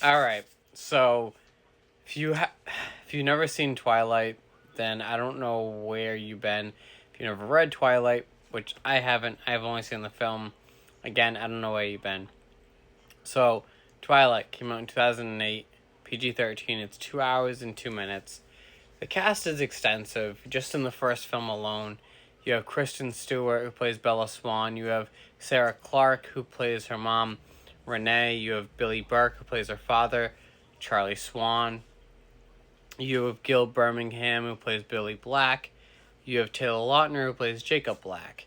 All right. So if you've never seen Twilight, then I don't know where you've been. If you've never read Twilight, which I haven't, I've only seen the film. Again, I don't know where you've been. So, Twilight came out in 2008, PG-13. It's 2 hours and 2 minutes. The cast is extensive. Just in the first film alone, you have Kristen Stewart, who plays Bella Swan. You have Sarah Clark, who plays her mom, Renee. You have Billy Burke, who plays her father, Charlie Swan. You have Gil Birmingham, who plays Billy Black. You have Taylor Lautner, who plays Jacob Black.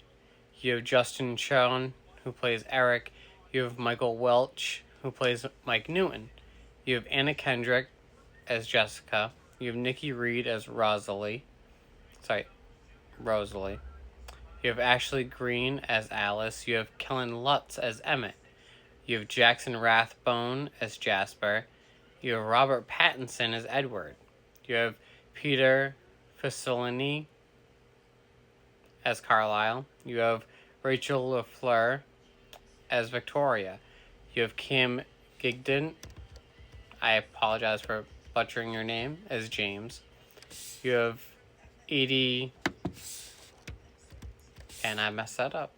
You have Justin Chon, who plays Eric. You have Michael Welch, who plays Mike Newton. You have Anna Kendrick as Jessica. You have Nikki Reed as Rosalie. Sorry, Rosalie. You have Ashley Green as Alice. You have Kellen Lutz as Emmett. You have Jackson Rathbone as Jasper. You have Robert Pattinson as Edward. You have Peter Fasolini as Carlisle. You have Rachel LaFleur as Victoria. You have Kim Gigden, I apologize for butchering your name, as James. You have Edie, and I messed that up.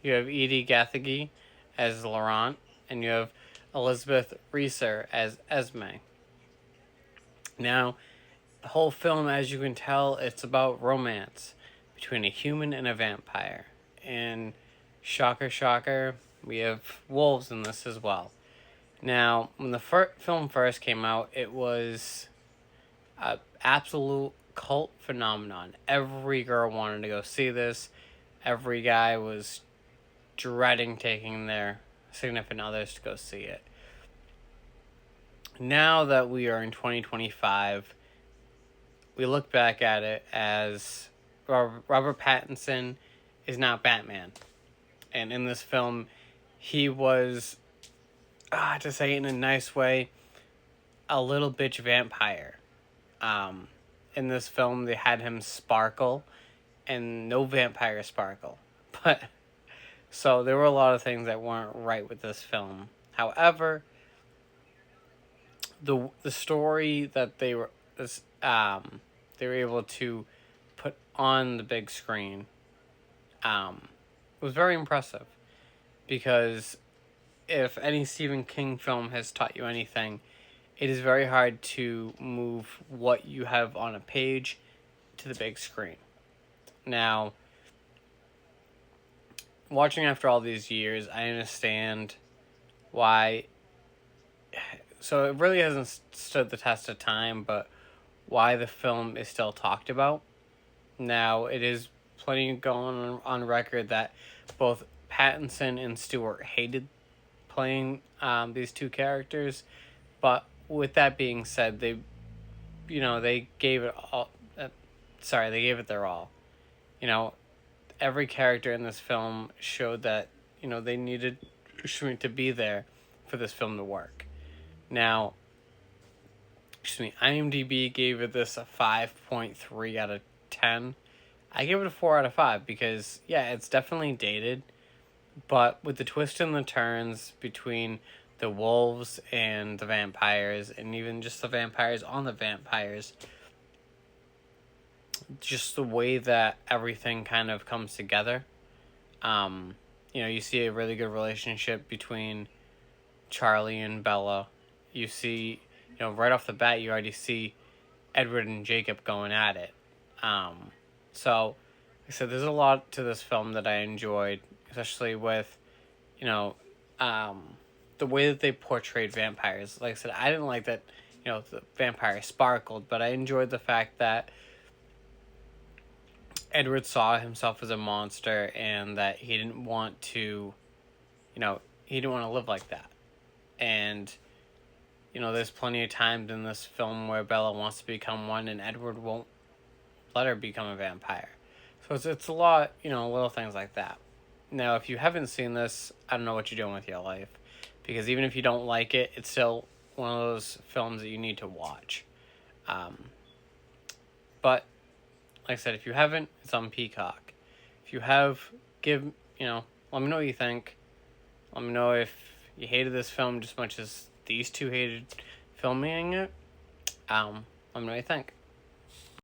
You have Edie Gathegi as Laurent, and you have Elizabeth Reeser as Esme. Now, the whole film, as you can tell, it's about romance between a human and a vampire. And shocker, shocker, we have wolves in this as well. Now, when the film first came out, it was an absolute cult phenomenon. Every girl wanted to go see this. Every guy was dreading taking their significant others to go see it. Now that we are in 2025, we look back at it as Robert Pattinson is now Batman. And in this film, he was, to say it in a nice way, a little bitch vampire. In this film, they had him sparkle, and no vampire sparkle. But so there were a lot of things that weren't right with this film. However, the story that they were able to put on the big screen was very impressive, because if any Stephen King film has taught you anything, it is very hard to move what you have on a page to the big screen. Now, watching after all these years, I understand why. So it really hasn't stood the test of time, but why the film is still talked about. Now, it is plenty going on record that both Pattinson and Stewart hated playing these two characters, but with that being said, they gave it all. They gave it their all. You know, every character in this film showed that they needed to be there for this film to work. Now, IMDb gave it this a 5.3 out of 10. I give it a 4 out of 5 because, yeah, it's definitely dated, but with the twists and the turns between the wolves and the vampires, and even just the vampires on the vampires, just the way that everything kind of comes together. You see a really good relationship between Charlie and Bella. You see, right off the bat, you already see Edward and Jacob going at it. So, like I said, there's a lot to this film that I enjoyed, especially with, the way that they portrayed vampires. Like I said, I didn't like that, the vampire sparkled, but I enjoyed the fact that Edward saw himself as a monster and that he didn't want to, live like that. And, there's plenty of times in this film where Bella wants to become one and Edward won't let her become a vampire. So it's a lot, little things like that. Now, if you haven't seen this, I don't know what you're doing with your life. Because even if you don't like it, it's still one of those films that you need to watch. But, like I said, if you haven't, it's on Peacock. If you have, let me know what you think. Let me know if you hated this film just as much as these two hated filming it. Let me know what you think.